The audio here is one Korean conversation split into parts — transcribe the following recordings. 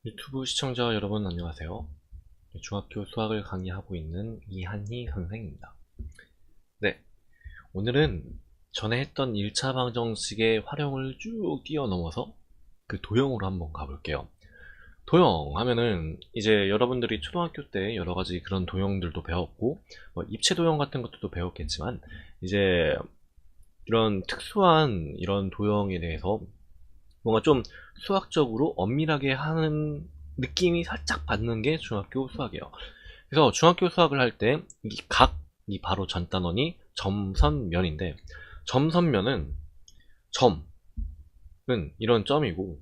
유튜브 시청자 여러분 안녕하세요. 중학교 수학을 강의하고 있는 이한희 선생입니다. 네, 오늘은 전에 했던 1차 방정식의 활용을 쭉 뛰어넘어서 그 도형으로 한번 가볼게요. 도형 하면은 이제 여러분들이 초등학교 때 여러가지 그런 도형들도 배웠고 입체 도형 같은 것도 배웠겠지만 이제 이런 특수한 이런 도형에 대해서 뭔가 좀 수학적으로 엄밀하게 하는 느낌이 살짝 받는 게 중학교 수학이에요. 그래서 중학교 수학을 할 때 이 각이 바로 전 단원이 점선면인데, 점선면은 점은 이런 점이고,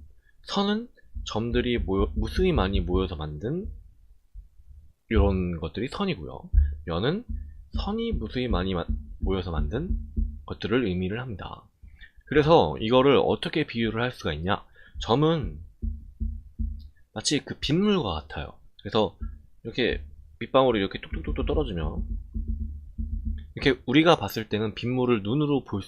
선은 점들이 무수히 많이 모여서 만든 이런 것들이 선이고요. 면은 선이 무수히 많이 모여서 만든 것들을 의미를 합니다. 그래서 이거를 어떻게 비유를 할 수가 있냐? 점은 마치 그 빗물과 같아요. 그래서 이렇게 빗방울이 이렇게 뚝뚝뚝 떨어지면 이렇게 우리가 봤을 때는 빗물을 눈으로 볼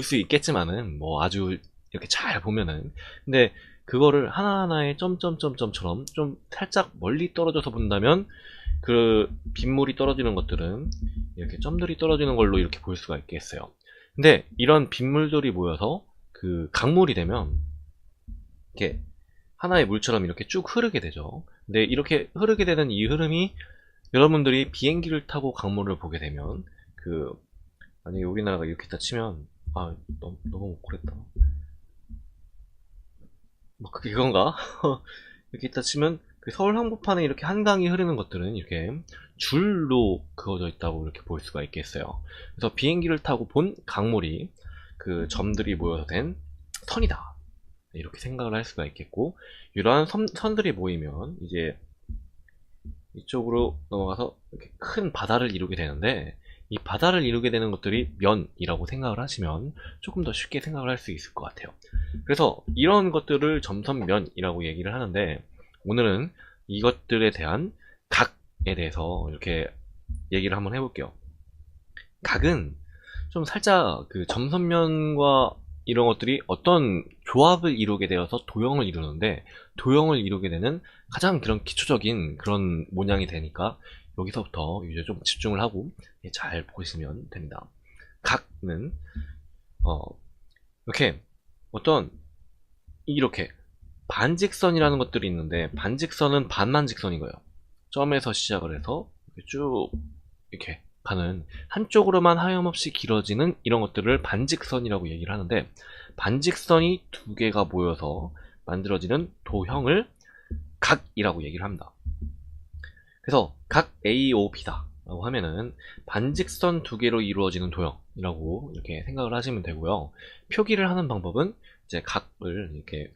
수 있겠지만은 아주 이렇게 잘 보면은, 근데 그거를 하나하나의 점점점점처럼 좀 살짝 멀리 떨어져서 본다면 그 빗물이 떨어지는 것들은 이렇게 점들이 떨어지는 걸로 이렇게 볼 수가 있겠어요. 근데 이런 빗물들이 모여서 그 강물이 되면 이렇게 하나의 물처럼 이렇게 쭉 흐르게 되죠. 근데 이렇게 흐르게 되는 이 흐름이, 여러분들이 비행기를 타고 강물을 보게 되면 만약에 우리나라가 이렇게 다 치면, 너무 그랬다. 그건가? 이렇게 다 치면 그 서울 한복판에 이렇게 한강이 흐르는 것들은 이렇게 줄로 그어져 있다고 이렇게 볼 수가 있겠어요. 그래서 비행기를 타고 본 강물이 그 점들이 모여서 된 선이다, 이렇게 생각을 할 수가 있겠고, 이러한 선들이 모이면 이제 이쪽으로 넘어가서 이렇게 큰 바다를 이루게 되는데, 이 바다를 이루게 되는 것들이 면이라고 생각을 하시면 조금 더 쉽게 생각을 할 수 있을 것 같아요. 그래서 이런 것들을 점선면이라고 얘기를 하는데, 오늘은 이것들에 대한 각에 대해서 이렇게 얘기를 한번 해볼게요. 각은 좀 살짝 그 점선면과 이런 것들이 어떤 조합을 이루게 되어서 도형을 이루는데, 도형을 이루게 되는 가장 그런 기초적인 그런 모양이 되니까 여기서부터 이제 좀 집중을 하고 잘 보시면 됩니다. 각은 이렇게 어떤 이렇게 반직선이라는 것들이 있는데, 반직선은 반만 직선인 거예요. 점에서 시작을 해서 쭉 이렇게 가는, 한쪽으로만 하염없이 길어지는 이런 것들을 반직선이라고 얘기를 하는데, 반직선이 두 개가 모여서 만들어지는 도형을 각이라고 얘기를 합니다. 그래서 각 AOB다 라고 하면은 반직선 두 개로 이루어지는 도형이라고 이렇게 생각을 하시면 되고요. 표기를 하는 방법은 이제 각을 이렇게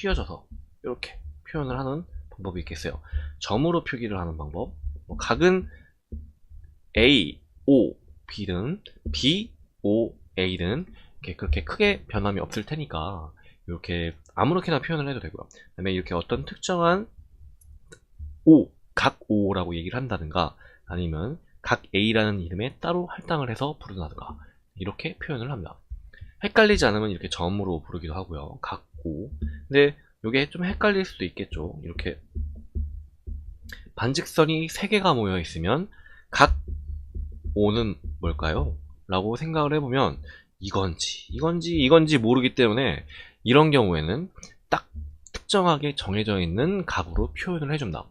휘어져서 이렇게 표현을 하는 방법이 있겠어요. 점으로 표기를 하는 방법, 각은 A, O, B든 B, O, A든 그렇게 크게 변함이 없을 테니까 이렇게 아무렇게나 표현을 해도 되고요. 그 다음에 이렇게 어떤 특정한 O, 각 O라고 얘기를 한다든가, 아니면 각 A라는 이름에 따로 할당을 해서 부른다든가, 이렇게 표현을 합니다. 헷갈리지 않으면 이렇게 점으로 부르기도 하고요. 각 O. 근데 이게 좀 헷갈릴 수도 있겠죠. 이렇게 반직선이 3개가 모여 있으면 각 O는 뭘까요? 라고 생각을 해보면 이건지 모르기 때문에 이런 경우에는 딱 특정하게 정해져 있는 각으로 표현을 해준다.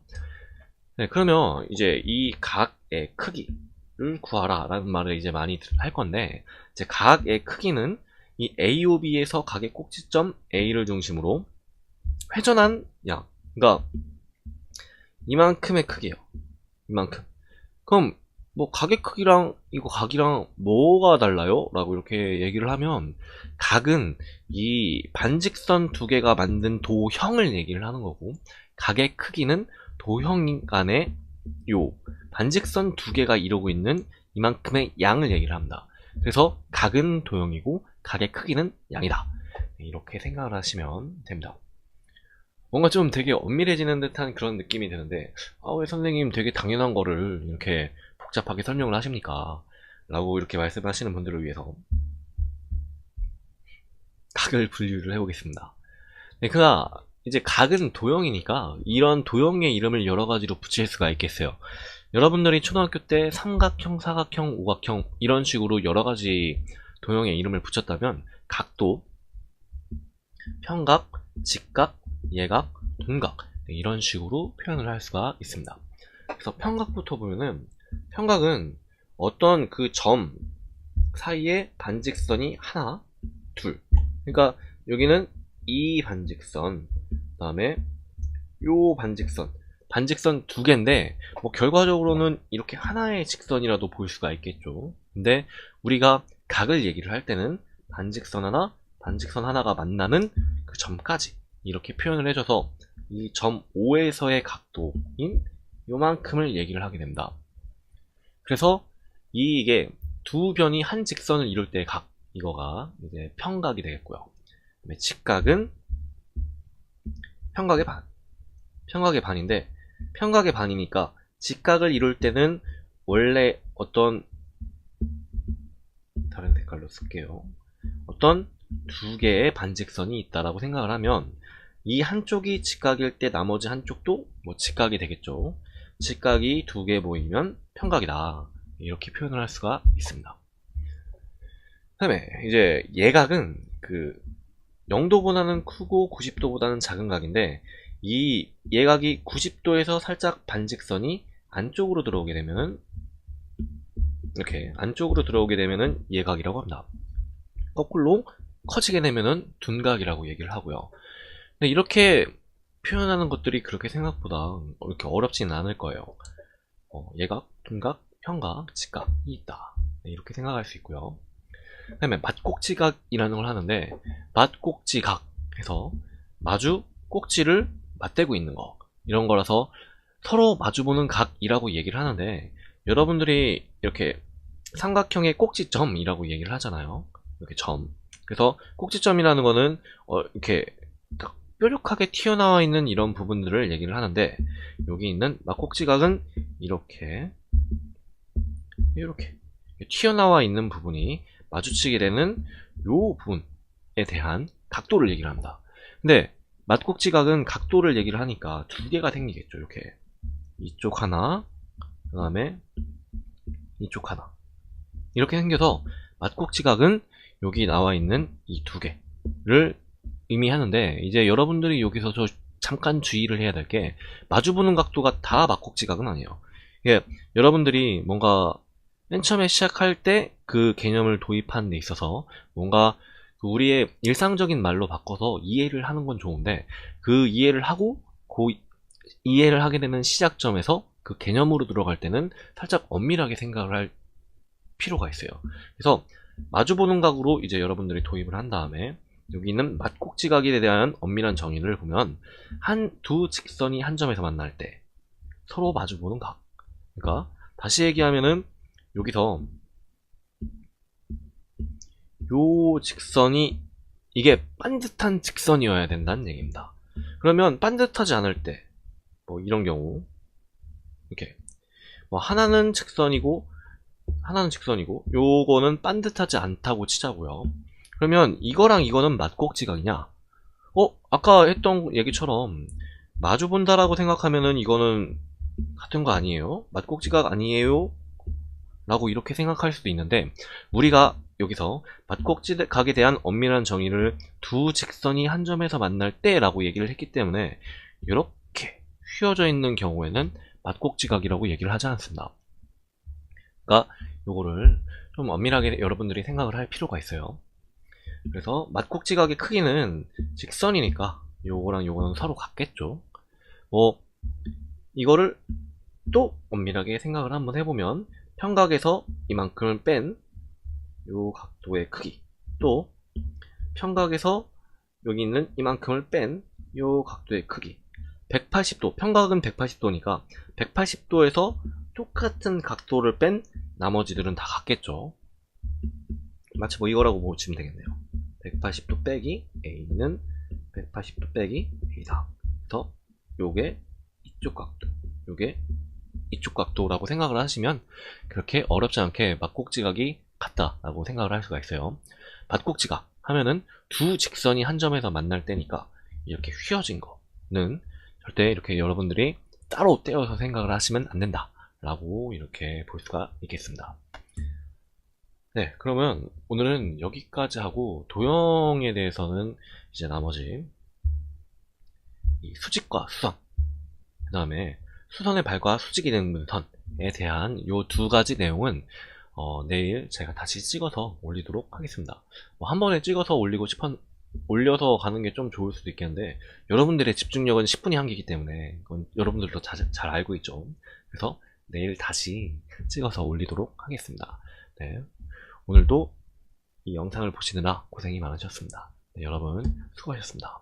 네, 그러면 이제 이 각의 크기를 구하라 라는 말을 이제 많이 할 건데, 이제 각의 크기는 이 AOB에서 각의 꼭지점 A를 중심으로 회전한 양, 그러니까 이만큼의 크기예요. 이만큼. 그럼 각의 크기랑 이거 각이랑 뭐가 달라요? 라고 이렇게 얘기를 하면, 각은 이 반직선 두 개가 만든 도형을 얘기를 하는 거고, 각의 크기는 도형 간의 요 반직선 두 개가 이루고 있는 이만큼의 양을 얘기를 합니다. 그래서 각은 도형이고 각의 크기는 양이다, 이렇게 생각을 하시면 됩니다. 뭔가 좀 되게 엄밀해지는 듯한 그런 느낌이 드는데, 왜 선생님 되게 당연한 거를 이렇게 복잡하게 설명을 하십니까? 라고 이렇게 말씀하시는 분들을 위해서 각을 분류를 해보겠습니다. 네, 이제 각은 도형이니까 이런 도형의 이름을 여러 가지로 붙일 수가 있겠어요. 여러분들이 초등학교 때 삼각형, 사각형, 오각형 이런 식으로 여러 가지 도형의 이름을 붙였다면 각도, 평각, 직각, 예각, 둔각 이런 식으로 표현을 할 수가 있습니다. 그래서 평각부터 보면은 평각은 어떤 그 점 사이에 반직선이 하나, 둘. 그러니까 여기는 이 반직선, 그 다음에 요 반직선 두 개인데 뭐 결과적으로는 이렇게 하나의 직선이라도 볼 수가 있겠죠. 근데 우리가 각을 얘기를 할 때는 반직선 하나가 만나는 그 점까지 이렇게 표현을 해줘서 이 점 O에서의 각도인 요만큼을 얘기를 하게 됩니다. 그래서 이게 두 변이 한 직선을 이룰 때 각, 이거가 이제 평각이 되겠고요. 직각은 평각의 반인데 평각의 반이니까 직각을 이룰 때는 원래 어떤 다른 색깔로 쓸게요. 어떤 두 개의 반직선이 있다라고 생각을 하면 이 한쪽이 직각일 때 나머지 한쪽도 뭐 직각이 되겠죠. 직각이 두 개 모이면 평각이다. 이렇게 표현을 할 수가 있습니다. 그 다음에 이제 예각은 그 0도보다는 크고 90도보다는 작은 각인데 이 예각이 90도에서 살짝 반직선이 안쪽으로 들어오게 되면은 이렇게 안쪽으로 들어오게 되면은 예각이라고 합니다. 거꾸로 커지게 되면은 둔각이라고 얘기를 하고요. 근데 이렇게 표현하는 것들이 그렇게 생각보다 이렇게 어렵지는 않을 거예요. 예각, 둔각, 평각, 직각이 있다. 네, 이렇게 생각할 수 있고요. 그 다음에 맞꼭지각이라는 걸 하는데 맞꼭지각 해서 마주 꼭지를 맞대고 있는 거 이런 거라서 서로 마주보는 각이라고 얘기를 하는데 여러분들이 이렇게 삼각형의 꼭지점이라고 얘기를 하잖아요. 이렇게 점. 그래서 꼭지점이라는 거는 이렇게 딱 뾰족하게 튀어나와 있는 이런 부분들을 얘기를 하는데 여기 있는 맞꼭지각은 이렇게 튀어나와 있는 부분이 마주치게 되는 요 부분에 대한 각도를 얘기를 합니다. 근데 맞꼭지각은 각도를 얘기를 하니까 두 개가 생기겠죠. 이렇게 이쪽 하나, 그 다음에 이쪽 하나 이렇게 생겨서 맞꼭지각은 여기 나와 있는 이 두 개를 의미하는데 이제 여러분들이 여기서 잠깐 주의를 해야 될 게 마주보는 각도가 다 맞꼭지각은 아니에요. 이게 여러분들이 뭔가 맨 처음에 시작할 때 그 개념을 도입하는 데 있어서 뭔가 우리의 일상적인 말로 바꿔서 이해를 하는 건 좋은데 그 이해를 하고 이해를 하게 되는 시작점에서 그 개념으로 들어갈 때는 살짝 엄밀하게 생각을 할 필요가 있어요. 그래서 마주보는 각으로 이제 여러분들이 도입을 한 다음에 여기 있는 맞꼭지각에 대한 엄밀한 정의를 보면 두 직선이 한 점에서 만날 때 서로 마주보는 각. 그러니까 다시 얘기하면은 여기서 요 직선이 이게 반듯한 직선이어야 된다는 얘기입니다. 그러면 반듯하지 않을 때 뭐 이런 경우 이렇게 뭐 하나는 직선이고 요거는 반듯하지 않다고 치자고요. 그러면 이거랑 이거는 맞꼭지각이냐? 아까 했던 얘기처럼 마주 본다라고 생각하면은 이거는 같은 거 아니에요? 맞꼭지각 아니에요? 라고 이렇게 생각할 수도 있는데 우리가 여기서 맞꼭지각에 대한 엄밀한 정의를 두 직선이 한 점에서 만날 때 라고 얘기를 했기 때문에 이렇게 휘어져 있는 경우에는 맞꼭지각이라고 얘기를 하지 않습니다. 그러니까 요거를 좀 엄밀하게 여러분들이 생각을 할 필요가 있어요. 그래서 맞꼭지각의 크기는 직선이니까 요거랑 요거는 서로 같겠죠. 뭐 이거를 또 엄밀하게 생각을 한번 해보면 평각에서 이만큼을 뺀 요 각도의 크기, 또 평각에서 여기 있는 이만큼을 뺀 요 각도의 크기 180도, 평각은 180도니까 180도에서 똑같은 각도를 뺀 나머지들은 다 같겠죠. 마치 뭐 이거라고 보시면 되겠네요. 180도 빼기 A는 180도 빼기 A다. 그래서 요게 이쪽 각도, 요게 이쪽 각도라고 생각을 하시면 그렇게 어렵지 않게 맞꼭지각이 같다라고 생각을 할 수가 있어요. 맞꼭지각 하면은 두 직선이 한 점에서 만날 때니까 이렇게 휘어진 거, 절대 이렇게 여러분들이 따로 떼어서 생각을 하시면 안 된다 라고 이렇게 볼 수가 있겠습니다. 네, 그러면 오늘은 여기까지 하고 도형에 대해서는 이제 나머지 이 수직과 수선, 그 다음에 수선의 발과 수직이 되는 문선에 대한 요 두 가지 내용은 내일 제가 다시 찍어서 올리도록 하겠습니다. 한 번에 찍어서 올려서 가는 게 좀 좋을 수도 있겠는데, 여러분들의 집중력은 10분이 한계이기 때문에 그건 여러분들도 잘 알고 있죠. 그래서 내일 다시 찍어서 올리도록 하겠습니다. 네, 오늘도 이 영상을 보시느라 고생이 많으셨습니다. 네, 여러분 수고하셨습니다.